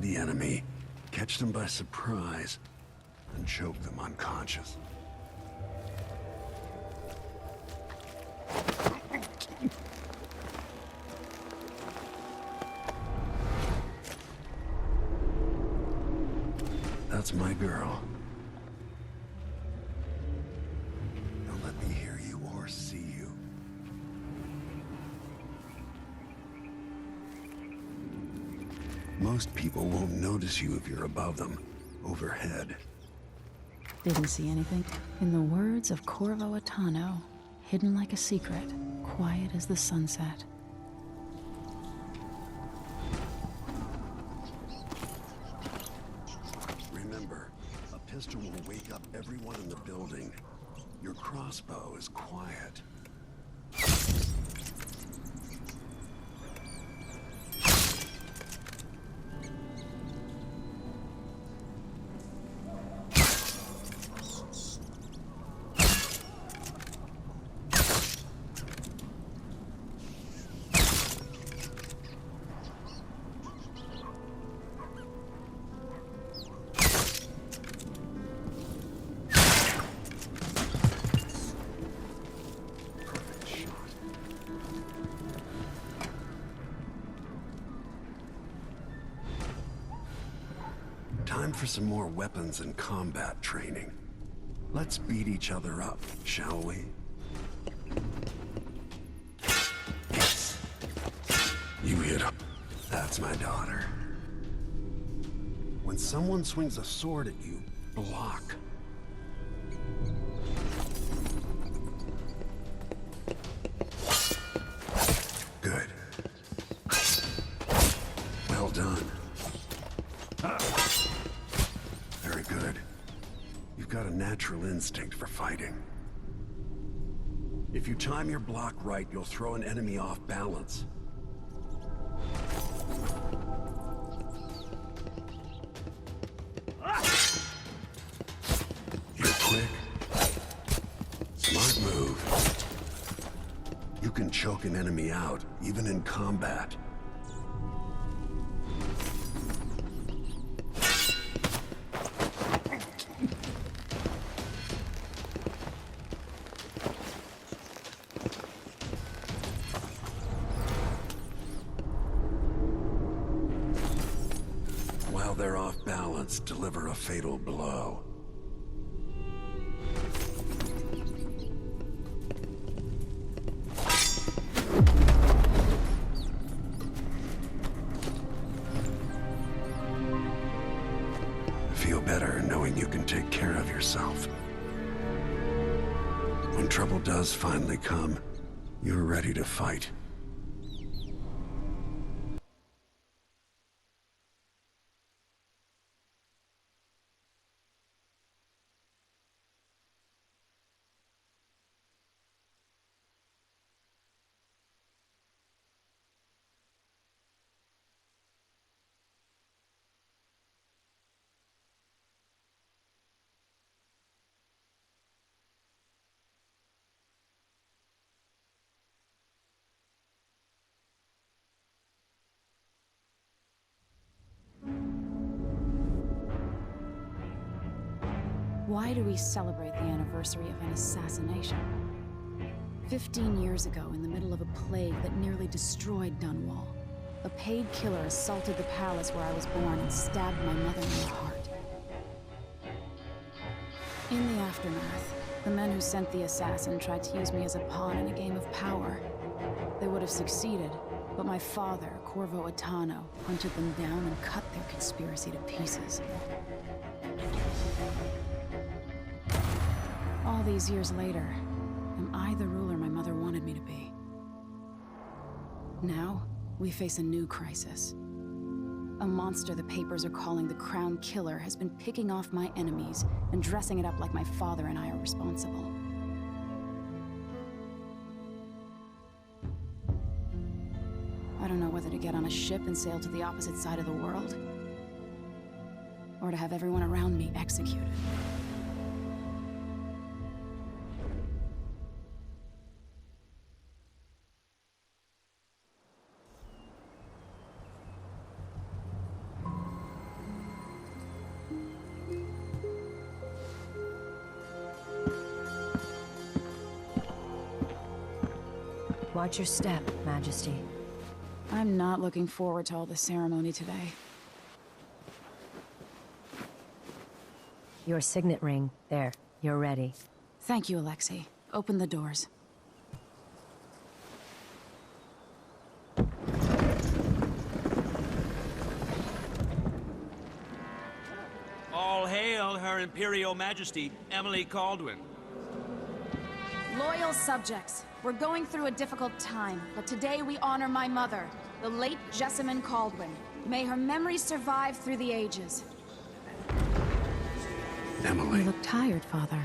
the enemy, catch them by surprise, and choke them unconscious. That's my girl. Don't let me hear you or see you. Most people won't notice you if you're above them, overhead. Didn't see anything. In the words of Corvo Attano, hidden like a secret, quiet as the sunset. Remember, a pistol will wake up everyone in the building. Your crossbow is quiet. Time for some more weapons and combat training. Let's beat each other up, shall we? Yes. You hit her. That's my daughter. When someone swings a sword at you, block. Good. Well done. Very good. You've got a natural instinct for fighting. If you time your block right, you'll throw an enemy off balance. You're quick. Smart move. You can choke an enemy out, even in combat. While they're off balance, deliver a fatal blow. Feel better knowing you can take care of yourself. When trouble does finally come, you're ready to fight. Why do we celebrate the anniversary of an assassination? 15 years ago, in the middle of a plague that nearly destroyed Dunwall, a paid killer assaulted the palace where I was born and stabbed my mother in the heart. In the aftermath, the men who sent the assassin tried to use me as a pawn in a game of power. They would have succeeded, but my father, Corvo Attano, hunted them down and cut their conspiracy to pieces. All these years later, am I the ruler my mother wanted me to be? Now, we face a new crisis. A monster the papers are calling the Crown Killer has been picking off my enemies and dressing it up like my father and I are responsible. I don't know whether to get on a ship and sail to the opposite side of the world, or to have everyone around me executed. Watch your step, Majesty. I'm not looking forward to all the ceremony today. Your signet ring. There. You're ready. Thank you, Alexei. Open the doors. All hail Her Imperial Majesty, Emily Caldwin. Loyal subjects, we're going through a difficult time, but today we honor my mother, the late Jessamine Caldwin. May her memory survive through the ages. Emily. You look tired, Father.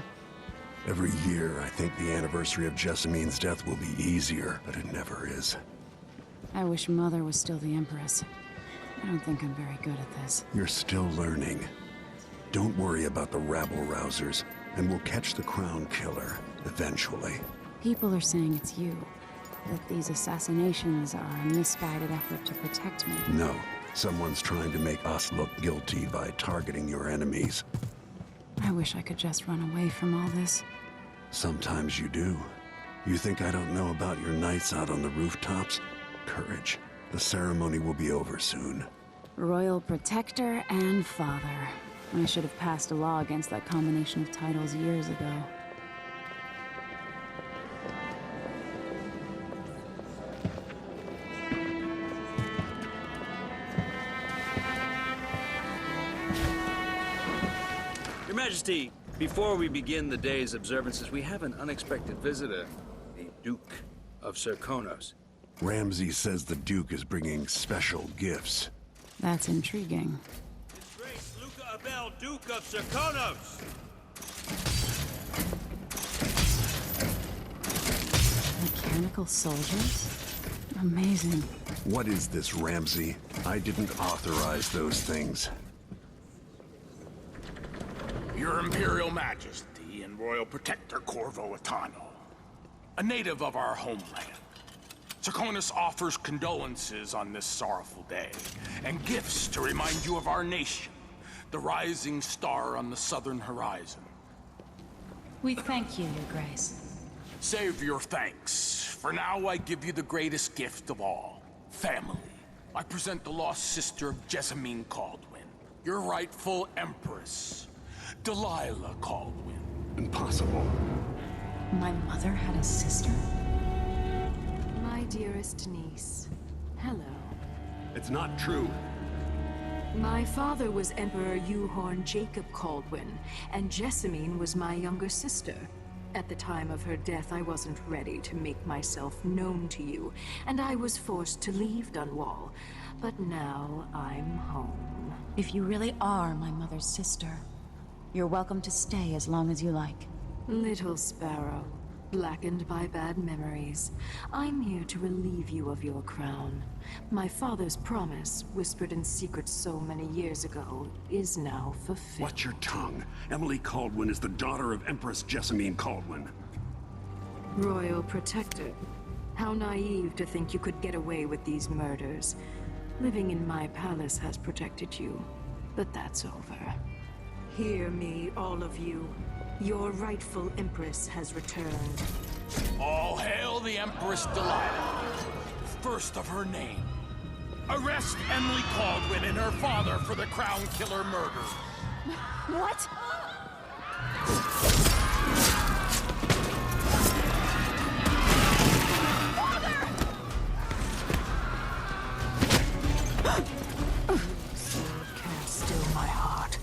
Every year, I think the anniversary of Jessamine's death will be easier, but it never is. I wish Mother was still the Empress. I don't think I'm very good at this. You're still learning. Don't worry about the rabble-rousers, and we'll catch the Crown Killer, eventually. People are saying it's you. That these assassinations are a misguided effort to protect me. No. Someone's trying to make us look guilty by targeting your enemies. I wish I could just run away from all this. Sometimes you do. You think I don't know about your nights out on the rooftops? Courage. The ceremony will be over soon. Royal Protector and Father. I should have passed a law against that combination of titles years ago. Your Majesty, before we begin the day's observances, we have an unexpected visitor, the Duke of Serkonos. Ramsay says the Duke is bringing special gifts. That's intriguing. His Grace Luca Abel, Duke of Serkonos! Mechanical soldiers? Amazing. What is this, Ramsay? I didn't authorize those things. Your Imperial Majesty and Royal Protector Corvo Attano, a native of our homeland. Serkonos offers condolences on this sorrowful day, and gifts to remind you of our nation, the rising star on the southern horizon. We thank you, Your Grace. Save your thanks. For now, I give you the greatest gift of all, family. I present the lost sister of Jessamine Caldwin, your rightful Empress, Delilah Caldwin. Impossible. My mother had a sister? My dearest niece, hello. It's not true. My father was Emperor Yuhorn Jacob Caldwin, and Jessamine was my younger sister. At the time of her death, I wasn't ready to make myself known to you, and I was forced to leave Dunwall. But now I'm home. If you really are my mother's sister, you're welcome to stay as long as you like. Little sparrow, blackened by bad memories, I'm here to relieve you of your crown. My father's promise, whispered in secret so many years ago, is now fulfilled. Watch your tongue. Emily Caldwin is the daughter of Empress Jessamine Caldwin. Royal Protector. How naive to think you could get away with these murders. Living in my palace has protected you, but that's over. Hear me, all of you. Your rightful Empress has returned. All hail the Empress Delilah, first of her name. Arrest Emily Caldwin and her father for the Crown Killer murder. What? Sword can't still my heart.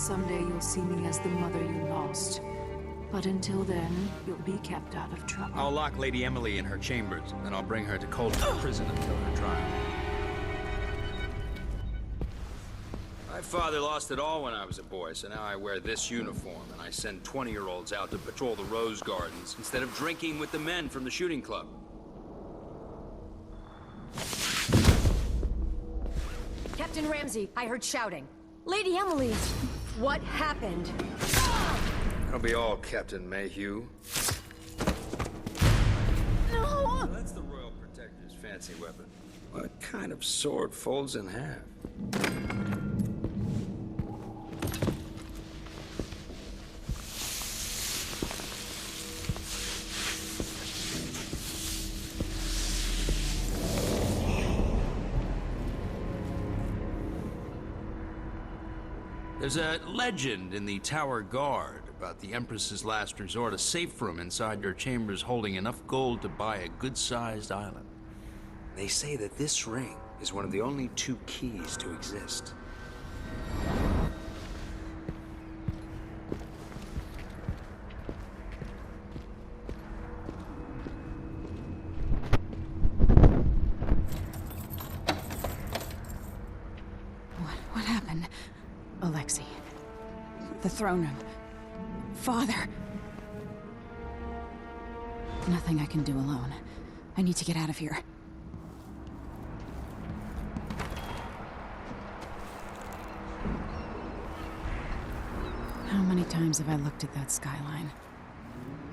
someday you'll see me as the mother you lost. But until then, you'll be kept out of trouble. I'll lock Lady Emily in her chambers, then I'll bring her to Coldwood Prison until her trial. My father lost it all when I was a boy, so now I wear this uniform, and I send 20-year-olds out to patrol the rose gardens instead of drinking with the men from the shooting club. Captain Ramsey, I heard shouting. Lady Emily! What happened? That'll be all, Captain Mayhew. No! Well, that's the Royal Protector's fancy weapon. What kind of sword folds in half? There's a legend in the Tower Guard about the Empress's last resort, a safe room inside your chambers holding enough gold to buy a good-sized island. They say that this ring is one of the only 2 keys to exist. What happened? Alexei. The throne room. Father. Nothing I can do alone. I need to get out of here. How many times have I looked at that skyline?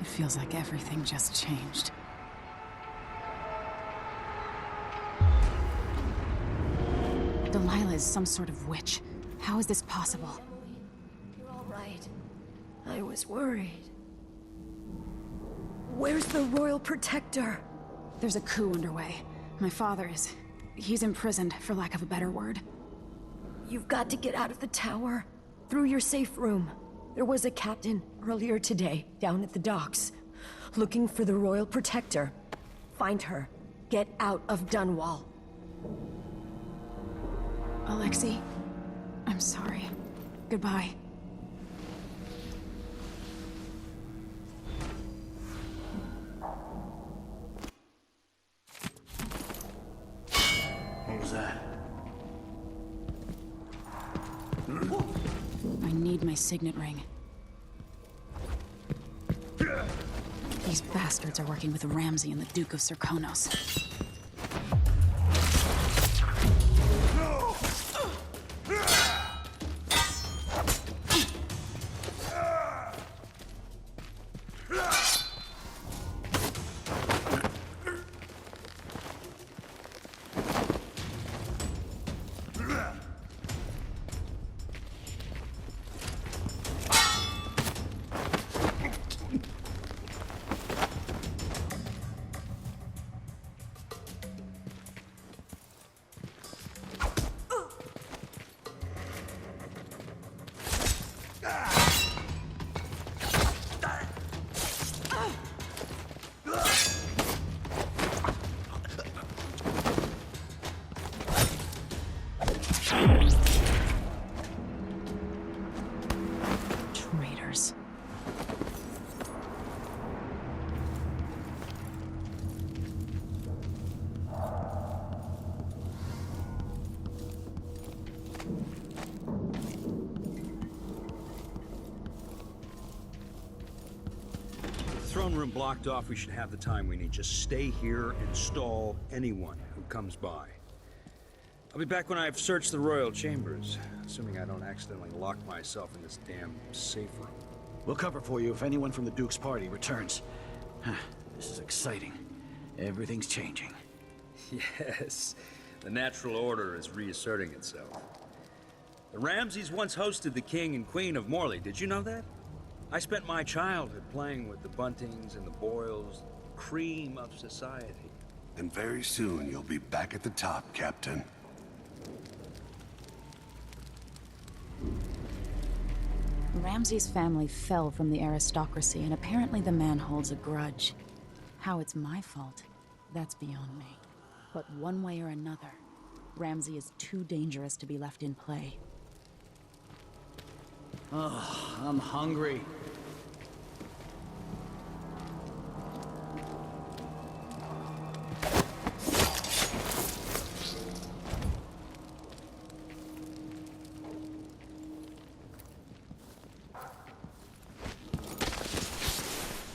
It feels like everything just changed. Delilah is some sort of witch. How is this possible? You're all right. I was worried. Where's the Royal Protector? There's a coup underway. My father is... he's imprisoned, for lack of a better word. You've got to get out of the tower. Through your safe room. There was a captain earlier today, down at the docks. Looking for the Royal Protector. Find her. Get out of Dunwall. Alexei, I'm sorry. Goodbye. What was that? I need my signet ring. These bastards are working with Ramsey and the Duke of Serkonos. Traitors. Throne room blocked off, we should have the time we need. Just stay here and stall anyone who comes by. I'll be back when I've searched the royal chambers, assuming I don't accidentally lock myself in this damn safe room. We'll cover for you if anyone from the Duke's party returns. This is exciting. Everything's changing. Yes, the natural order is reasserting itself. The Ramseys once hosted the King and Queen of Morley, did you know that? I spent my childhood playing with the Buntings and the Boyles, cream of society. And very soon you'll be back at the top, Captain. Ramsey's family fell from the aristocracy, and apparently the man holds a grudge. How it's my fault, that's beyond me. But one way or another, Ramsey is too dangerous to be left in play. Oh, I'm hungry.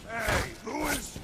Hey, Louis!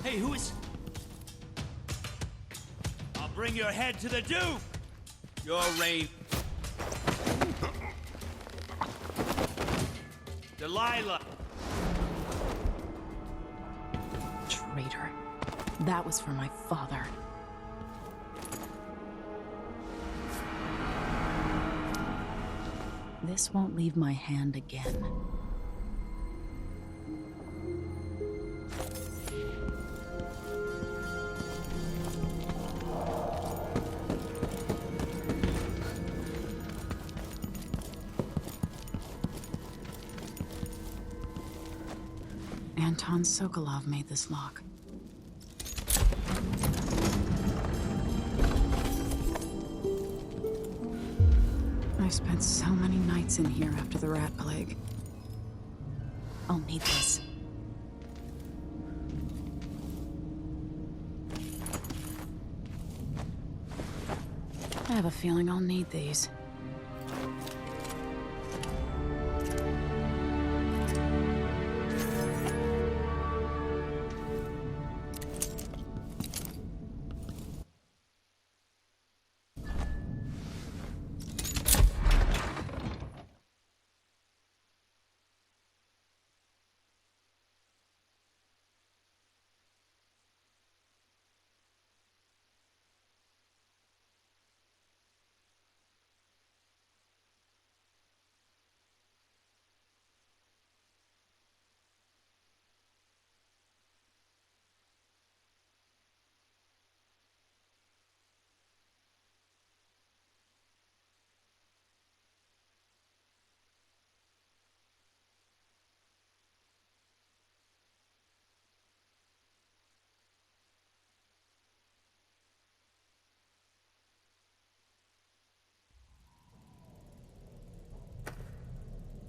Hey, who is... I'll bring your head to the Duke! Your reign... Delilah! Traitor. That was for my father. This won't leave my hand again. Anton Sokolov made this lock. I spent so many nights in here after the rat plague. I'll need this. I have a feeling I'll need these.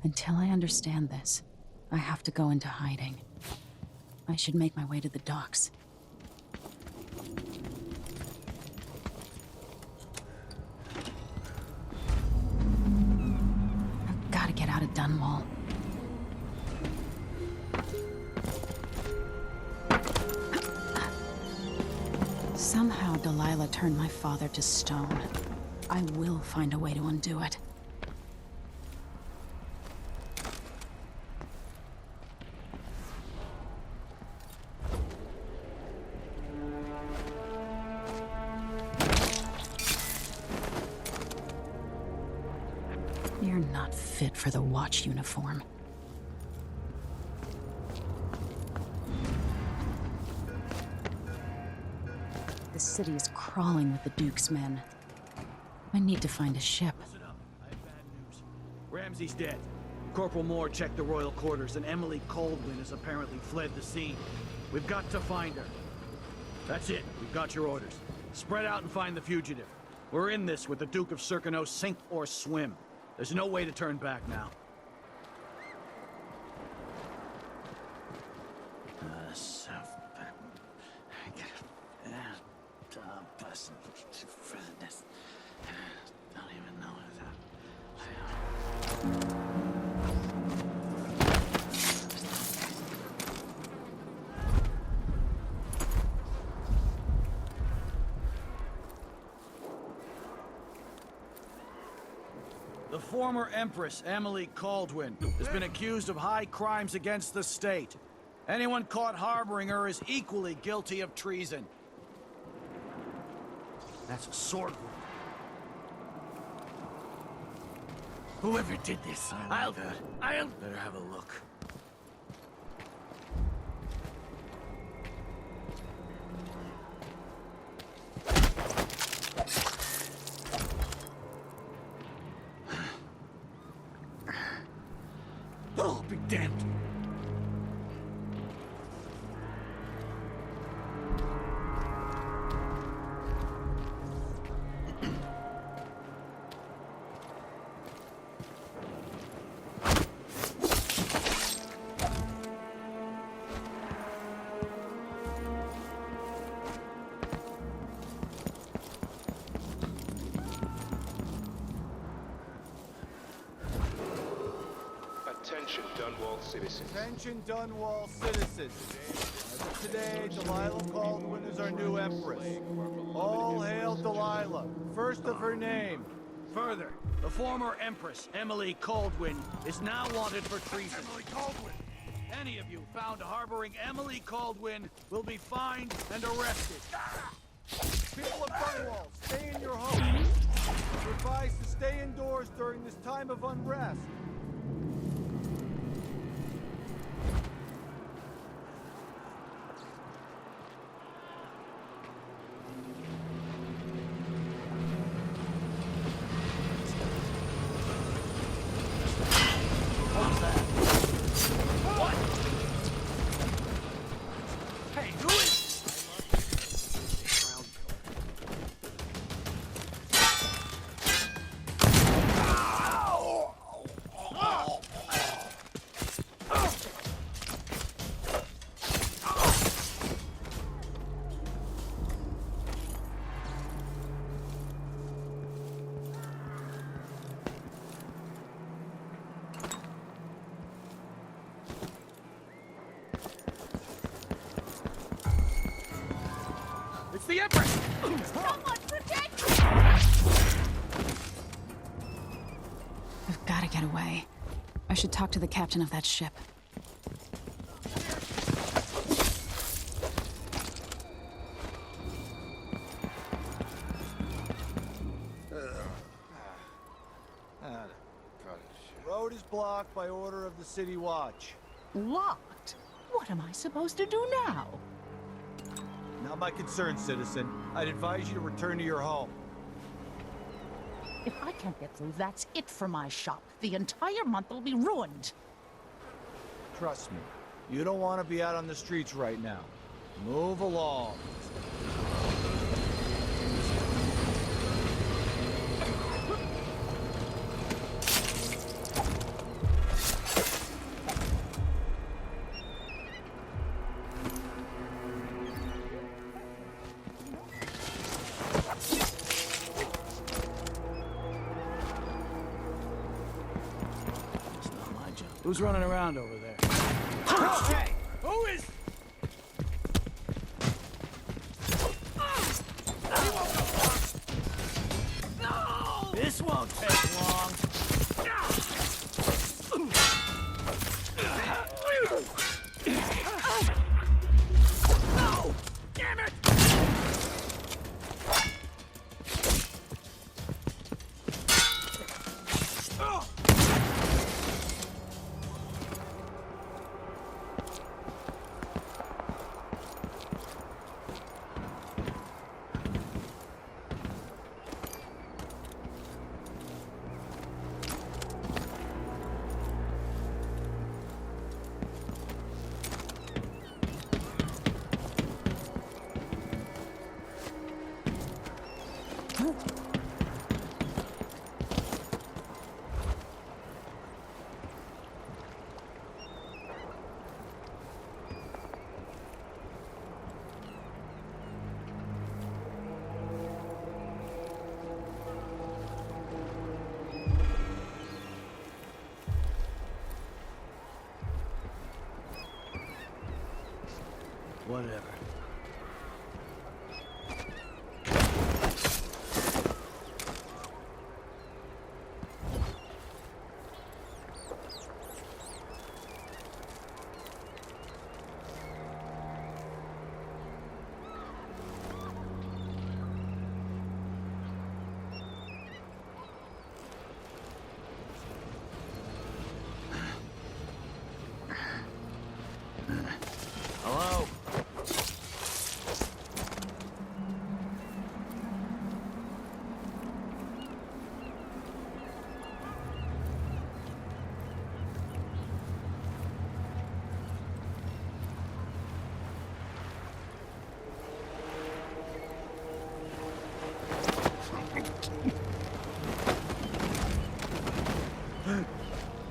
Until I understand this, I have to go into hiding. I should make my way to the docks. I've got to get out of Dunwall. Somehow Delilah turned my father to stone. I will find a way to undo it. You're not fit for the watch uniform. The city is crawling with the Duke's men. I need to find a ship. Listen up. I have bad news. Ramsey's dead. Corporal Moore checked the royal quarters, and Emily Coldwin has apparently fled the scene. We've got to find her. That's it. We've got your orders. Spread out and find the fugitive. We're in this with the Duke of Circano, sink or swim. There's no way to turn back now. Don't even know The former Empress, Emily Caldwin, has been accused of high crimes against the state. Anyone caught harboring her is equally guilty of treason. That's a sword wound. Whoever did this, I'll better have a look. Oh, be damned. Attention, Dunwall citizens. Attention, Dunwall citizens. As of today, Delilah Caldwin is our new Empress. All hail Delilah, first of her name. Further, the former Empress, Emily Caldwin, is now wanted for treason. Emily Caldwin! Any of you found harboring Emily Caldwin will be fined and arrested. People of Dunwall, stay in your homes. You're advised to stay indoors during this time of unrest. It's the Empress! Someone protect me! I've got to get away. I should talk to the captain of that ship. Road is blocked by order of the City Watch. Locked? What am I supposed to do now? Not my concern, citizen. I'd advise you to return to your home. If I can't get through, that's it for my shop. The entire month will be ruined. Trust me, you don't want to be out on the streets right now. Move along. Who's running around over there? Hey! Who is... This won't take long. No! Damn it! Whatever. Hello?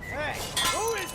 Hey, who is...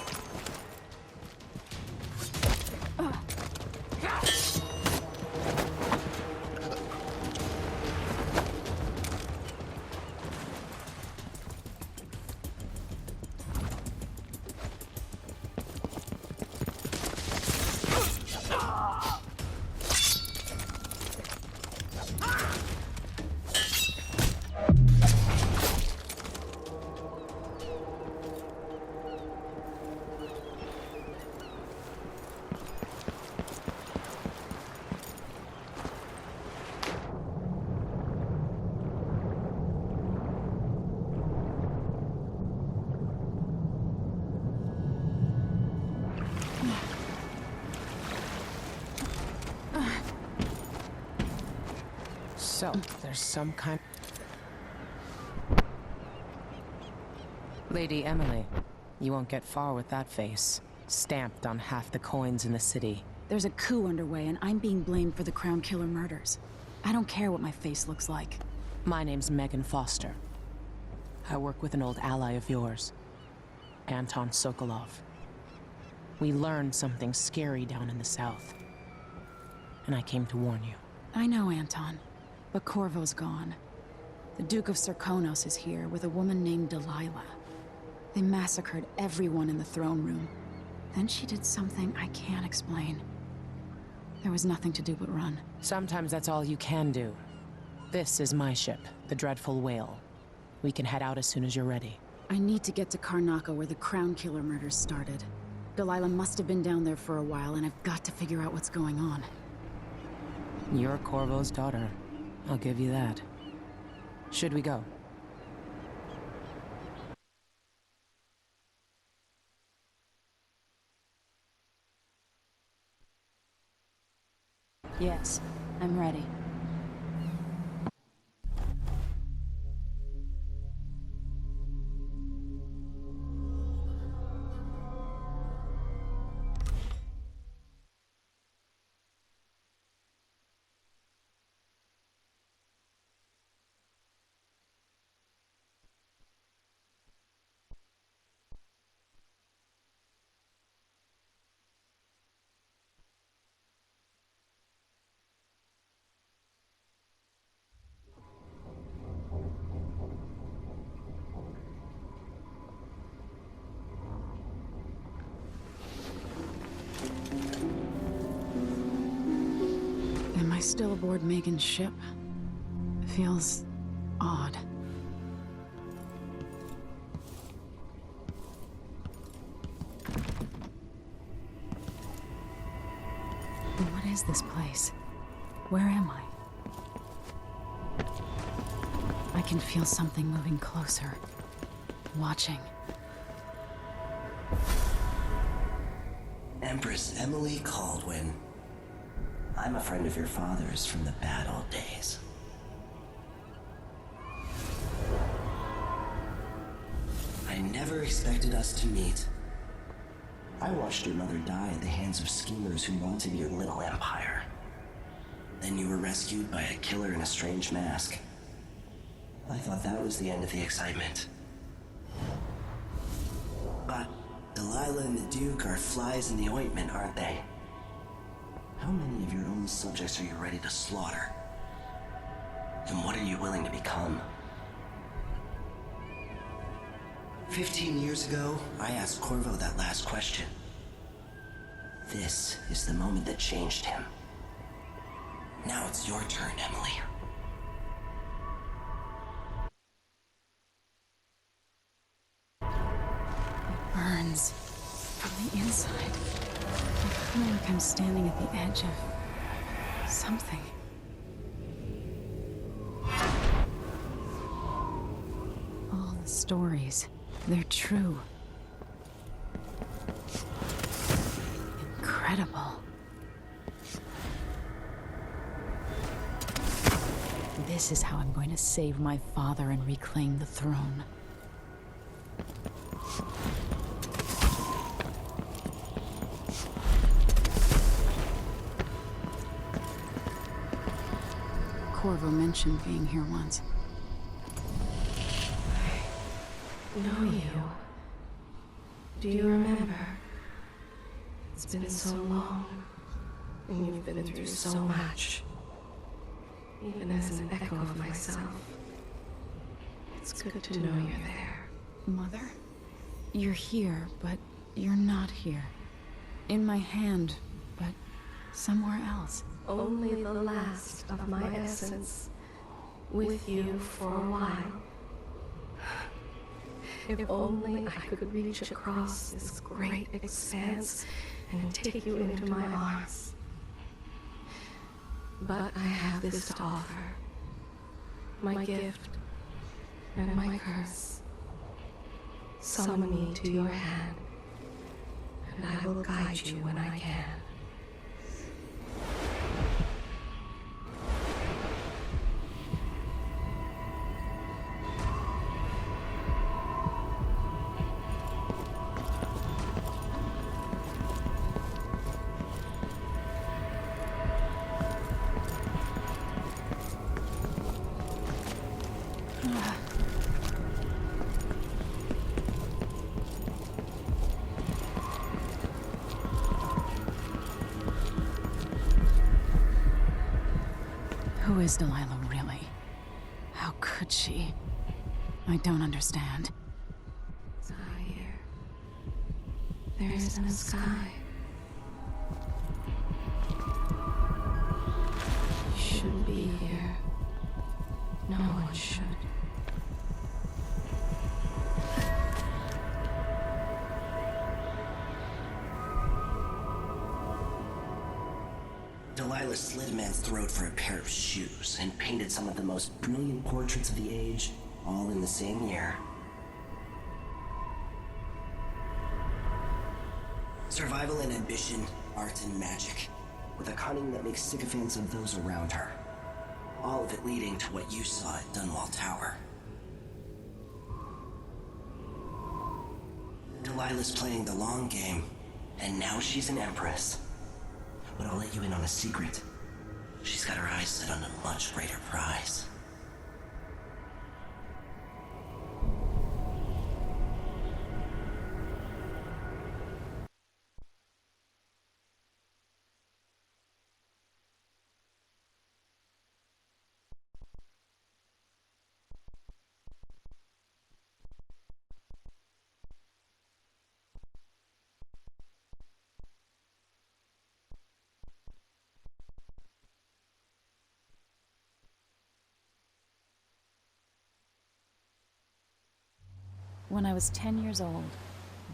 So, there's some kind... Lady Emily, you won't get far with that face. Stamped on half the coins in the city. There's a coup underway, and I'm being blamed for the Crown Killer murders. I don't care what my face looks like. My name's Megan Foster. I work with an old ally of yours, Anton Sokolov. We learned something scary down in the south, and I came to warn you. I know, Anton. But Corvo's gone. The Duke of Serkonos is here with a woman named Delilah. They massacred everyone in the throne room. Then she did something I can't explain. There was nothing to do but run. Sometimes that's all you can do. This is my ship, the Dreadful Whale. We can head out as soon as you're ready. I need to get to Karnaca where the Crown Killer murders started. Delilah must have been down there for a while, and I've got to figure out what's going on. You're Corvo's daughter. I'll give you that. Should we go? Yes, I'm ready. Am I still aboard Megan's ship? Feels odd. What is this place? Where am I? I can feel something moving closer. Watching. Empress Emily Caldwin. I'm a friend of your father's from the bad old days. I never expected us to meet. I watched your mother die at the hands of schemers who wanted your little empire. Then you were rescued by a killer in a strange mask. I thought that was the end of the excitement. But Delilah and the Duke are flies in the ointment, aren't they? How many of your own subjects are you ready to slaughter? And what are you willing to become? 15 years ago, I asked Corvo that last question. This is the moment that changed him. Now it's your turn, Emily. It burns from the inside. I feel like I'm standing at the edge of something. All the stories, they're true. Incredible. incredible. This is how I'm going to save my father and reclaim the throne. Corvo mentioned being here once. I know you. Do you remember? It's been so long, and you've been through so much. Even as an echo of myself, it's good to know you're there. Mother? You're here, but you're not here. In my hand, but somewhere else. Only the last of my essence, with you for a while. If only I could reach across this great expanse and take you into my arms. But I have this to offer. My gift and my curse. Summon me to your hand, and I will guide you when I can. Who is Delilah, really? How could she? I don't understand. It's not here. There isn't a sky. You shouldn't be here. No one should. Delilah slit a man's throat for a pair of shoes and painted some of the most brilliant portraits of the age, all in the same year. Survival and ambition, art and magic, with a cunning that makes sycophants of those around her. All of it leading to what you saw at Dunwall Tower. Delilah's playing the long game, and now she's an empress. But I'll let you in on a secret. She's got her eyes set on a much greater prize. When I was 10 years old,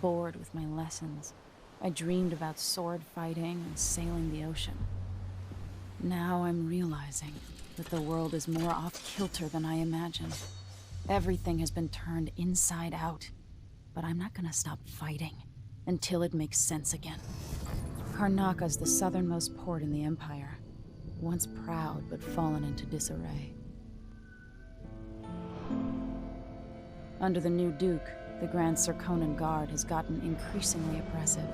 bored with my lessons, I dreamed about sword fighting and sailing the ocean. Now I'm realizing that the world is more off-kilter than I imagined. Everything has been turned inside out, but I'm not gonna stop fighting until it makes sense again. Karnaka's the southernmost port in the Empire, once proud but fallen into disarray. Under the new Duke, the Grand Serkonan Guard has gotten increasingly oppressive.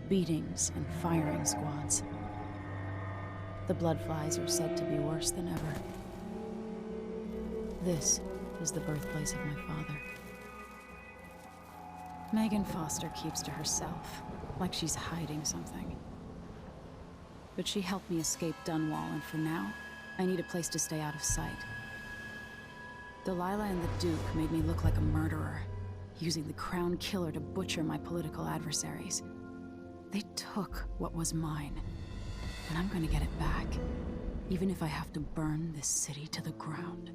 Beatings and firing squads. The Bloodflies are said to be worse than ever. This is the birthplace of my father. Megan Foster keeps to herself, like she's hiding something. But she helped me escape Dunwall, and for now, I need a place to stay out of sight. Delilah and the Duke made me look like a murderer, using the Crown Killer to butcher my political adversaries. They took what was mine, and I'm gonna get it back, even if I have to burn this city to the ground.